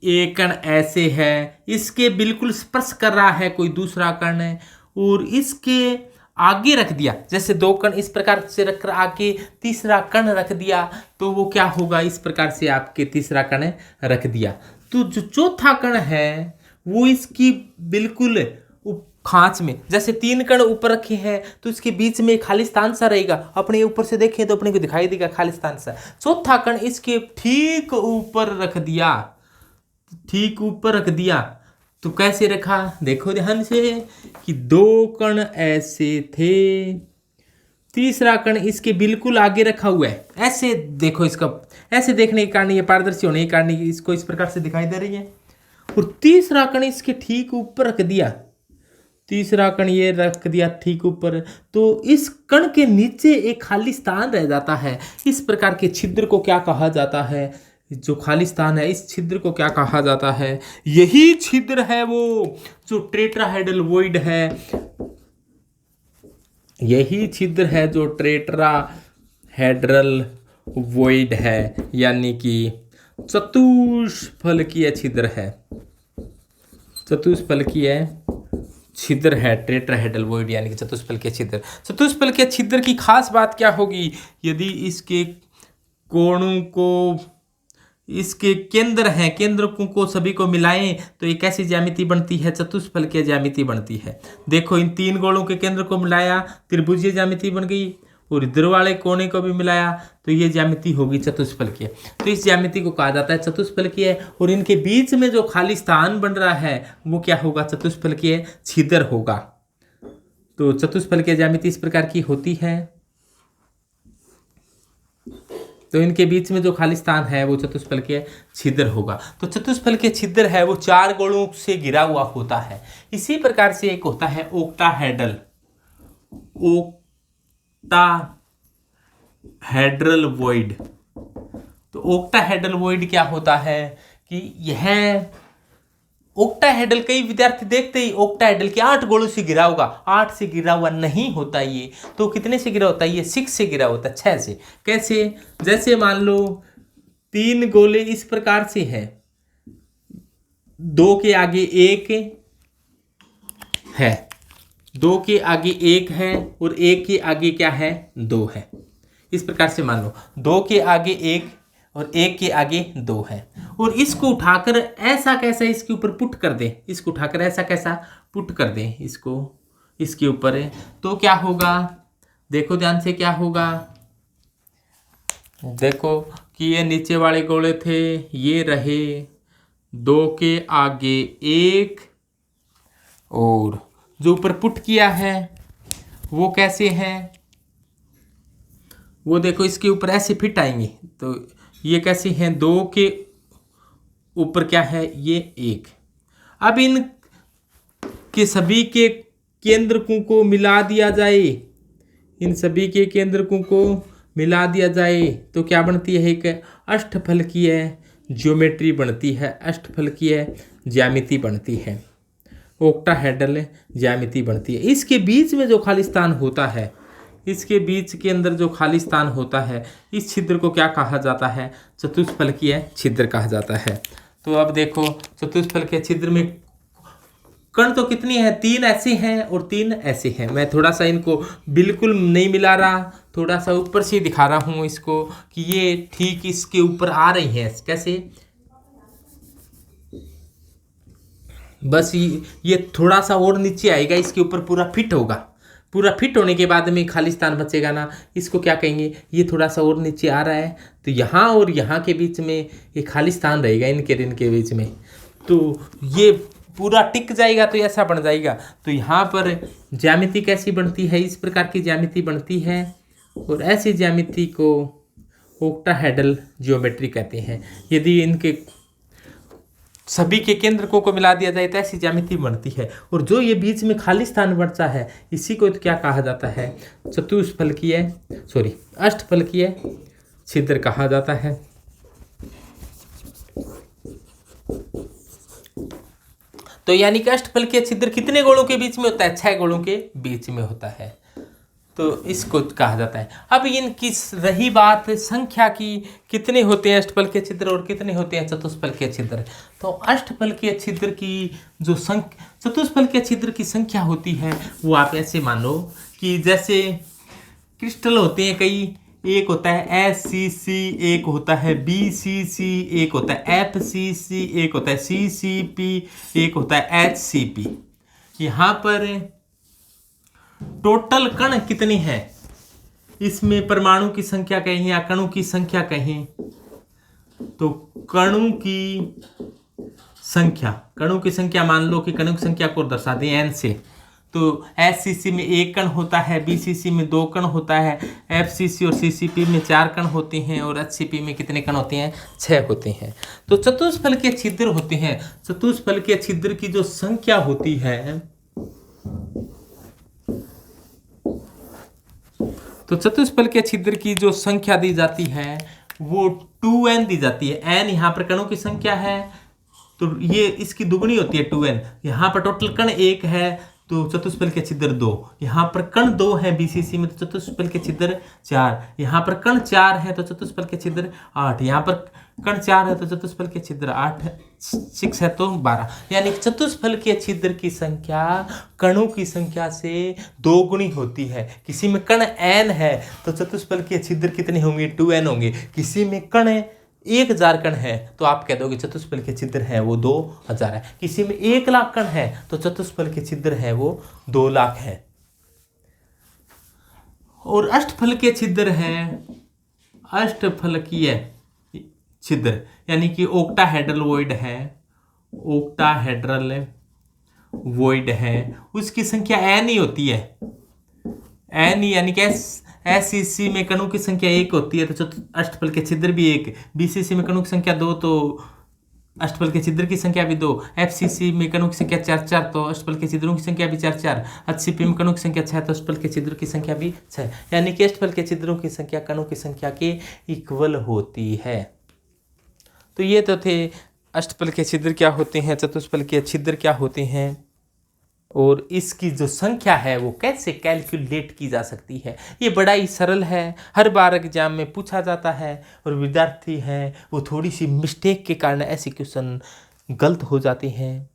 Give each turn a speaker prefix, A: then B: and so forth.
A: ये कण ऐसे है, इसके बिल्कुल स्पर्श कर रहा है कोई दूसरा कण और इसके आगे रख दिया, जैसे दो कण इस प्रकार से रखकर आगे तीसरा कण रख दिया, तो वो क्या होगा, इस प्रकार से आपके तीसरा कण रख दिया। तो जो चौथा कण है वो इसकी बिल्कुल खांच में, जैसे तीन कण ऊपर रखे हैं तो इसके बीच में खाली स्थान सा रहेगा, अपने ऊपर से देखें तो अपने को दिखाई देगा खाली स्थान सा। चौथा कण इसके ठीक ऊपर रख दिया, ठीक ऊपर रख दिया। तो कैसे रखा, देखो ध्यान से कि दो कण ऐसे थे, तीसरा कण इसके बिल्कुल आगे रखा हुआ है, ऐसे देखो, इसका ऐसे देखने के कारण, ये पारदर्शी होने के कारण इसको इस प्रकार से दिखाई दे रही है। और तीसरा कण इसके ठीक ऊपर रख दिया, तीसरा कण ये रख दिया ठीक ऊपर, तो इस कण के नीचे एक खाली स्थान रह जाता है। इस प्रकार के छिद्र को क्या कहा जाता है, जो खाली स्थान है इस छिद्र को क्या कहा जाता है, यही छिद्र है वो जो टेट्राहेड्रल वॉइड है, यही छिद्र है जो टेट्राहेड्रल वॉइड है, यानी कि चतुष्फलकीय छिद्र है, चतुष्फलकीय छिद्र है टेट्राहेड्रल वॉइड, यानी कि चतुष्फलकीय छिद्र। चतुष्फलकीय छिद्र की खास बात क्या होगी, यदि इसके कोणों को, इसके केंद्र हैं, केंद्रकों को सभी को मिलाएं तो एक ऐसी ज्यामिति बनती है, चतुष्फलकीय ज्यामिति बनती है। देखो इन तीन गोलों के केंद्र को मिलाया, त्रिभुजीय ज्यामिति बन गई, और इधर वाले कोने को भी मिलाया तो ये ज्यामिति होगी चतुष्फलकीय। तो इस ज्यामिति को कहा जाता है चतुष्फलकीय, और इनके बीच में जो खाली स्थान बन रहा है वो क्या होगा, चतुष्फलकीय छिद्र होगा। तो चतुष्फलकीय ज्यामिति इस प्रकार की होती है। तो इनके बीच में जो खाली स्थान है वो चतुष्फलकीय छिद्र होगा। तो चतुष्फलकीय छिद्र है वो चार गोलों से घिरा हुआ होता है। इसी प्रकार से एक होता है ओक्टाहेड्रल, ओक्टाहेड्रल वॉइड। तो ओक्टाहेड्रल वॉइड क्या होता है कि यह ओक्टाहेड्रल, कई विद्यार्थी देखते ही ओक्टाहेड्रल के 8 गोलों से घिरा होगा, 8 से घिरा हुआ नहीं होता ये। तो कितने से घिरा होता है, ये 6 से घिरा होता है, 6 से। कैसे, जैसे मान लो 3 गोले इस प्रकार से है, 2 के आगे 1 है, 2 के आगे 1 है और 1 के आगे क्या है, 2 है। इस प्रकार से मान लो 2 के आगे 1 और 1 के आगे 2 है, और इसको उठाकर ऐसा कैसा इसके ऊपर पुट कर दे, इसको उठाकर ऐसा कैसा पुट कर दे इसको इसके ऊपर, तो क्या होगा, देखो ध्यान से क्या होगा, देखो कि ये नीचे वाले गोले थे, ये रहे 2 के आगे 1, और जो ऊपर पुट किया है वो कैसे है, वो देखो इसके ऊपर ऐसे फिट आएंगे। तो ये कैसे हैं, 2 के ऊपर क्या है, ये 1। अब इन के सभी के केंद्रकों को मिला दिया जाए, इन सभी के केंद्रकों को मिला दिया जाए तो क्या बनती है, एक अष्टफलकीय ज्योमेट्री बनती है, अष्टफलकीय ज्यामिति बनती है, ओक्टाहेड्रल ज्यामिति बनती है। इसके बीच में जो खाली स्थान होता है, इसके बीच के अंदर जो खाली स्थान होता है, इस छिद्र को क्या कहा जाता है, चतुष्फलकीय छिद्र कहा जाता है। तो अब देखो चतुष्फलकीय छिद्र में कण तो कितनी है, 3 ऐसे हैं और 3 ऐसे हैं। मैं थोड़ा सा इनको बिल्कुल नहीं मिला रहा, थोड़ा सा ऊपर से दिखा रहा हूँ इसको कि ये ठीक इसके ऊपर आ रही हैं, कैसे, बस ये थोड़ा सा और नीचे आएगा, इसके ऊपर पूरा फिट होगा, पूरा फिट होने के बाद में खाली स्थान बचेगा ना, इसको क्या कहेंगे, ये थोड़ा सा और नीचे आ रहा है तो यहाँ और यहाँ के बीच में ये खाली स्थान रहेगा, इनके बीच में, तो ये पूरा टिक जाएगा, तो ऐसा बन जाएगा। तो यहाँ पर ज्यामिति कैसी बनती है, इस प्रकार की ज्यामिति बनती है, और ऐसी ज्यामिति को ओक्टाहेड्रल ज्योमेट्री कहते हैं। यदि इनके सभी के केंद्रकों को मिला दिया जाए तो ऐसी ज्यामिति बनती है, और जो ये बीच में खाली स्थान बचा है इसी को तो क्या कहा जाता है, अष्टफलकीय छिद्र कहा जाता है। तो यानी कि अष्टफलकीय छिद्र कितने गोलों के बीच में होता है, 6 गोलों के बीच में होता है। तो इसको कहा जाता है। अब इनकी रही बात संख्या की, कितने होते हैं अष्टफलकीय छिद्र और कितने होते हैं चतुष्फलकीय छिद्र। तो अष्टफलकीय छिद्र की जो चतुष्फलकीय छिद्र की संख्या होती है वो आप ऐसे मान लो कि जैसे क्रिस्टल होते हैं कई, एक होता है SCC, एक होता है BCC, एक होता है FCC, एक होता है CCP, एक होता है HCP। यहाँ पर टोटल कण कितने हैं, इसमें परमाणु की संख्या कहें या कणों की संख्या कहें, तो कणों की संख्या मान लो कि कणों की संख्या को दर्शा दें n से। तो SCC में 1 कण होता है, BCC में 2 कण होता है, FCC और CCP में 4 कण होते हैं और HCP में कितने कण होते हैं, 6 होते हैं। तो चतुष्फलकीय छिद्र होते हैं, चतुष्फलकीय छिद्र की जो संख्या होती है, तो चतुष्फलकीय छिद्र की जो संख्या दी जाती है वो 2n दी जाती है। n यहाँ पर कणों की संख्या है तो ये इसकी दुगनी होती है 2n। यहाँ पर टोटल कण 1 है तो चतुष्फलकीय छिद्र 2, यहाँ पर कण 2 है BCC में तो चतुष्फलकीय छिद्र 4, यहाँ पर कण 4 है तो चतुष्फलकीय छिद्र 8, यहाँ पर कण 4 है तो चतुष्फलकीय छिद्र 8 है, 6 है तो 12। यानी चतुष्फलकीय छिद्र की संख्या कणों की संख्या से 2 गुनी होती है। किसी में कण n है तो चतुष्फलकीय छिद्र कितने होंगे, 2n होंगे। किसी में कण 1000 कण है तो आप कह दोगे चतुष्फलकीय छिद्र है वो 2000 है। किसी में 1 लाख कण है तो चतुष्फलकीय छिद्र है वो 2 लाख है। और अष्टफलकीय छिद्र है, अष्टफलकीय छिद्र यानी कि ओक्टाहेड्रल वॉइड है, ओक्टाहेड्रल वॉइड है, उसकी संख्या n ही होती है। n यानी कि SCC में कणों की संख्या 1 होती है तो अष्टफलकीय छिद्र भी 1, BCC में कणों की संख्या 2 तो अष्टफलकीय छिद्र की संख्या भी 2, FCC में कणों की संख्या 4 तो अष्टफलकीय छिद्रों की संख्या भी 4, HCP में कणों की संख्या 6 तो अष्टफलकीय छिद्रों की संख्या भी 6। यानी कि अष्टफलकीय छिद्रों की संख्या कणों की संख्या के इक्वल होती है। तो ये तो थे अष्टफलकीय छिद्र क्या होते हैं, चतुष्फलकीय छिद्र क्या होते हैं और इसकी जो संख्या है वो कैसे कैलकुलेट की जा सकती है। ये बड़ा ही सरल है, हर बार एग्जाम में पूछा जाता है और विद्यार्थी हैं वो थोड़ी सी मिस्टेक के कारण ऐसे क्वेश्चन गलत हो जाते हैं।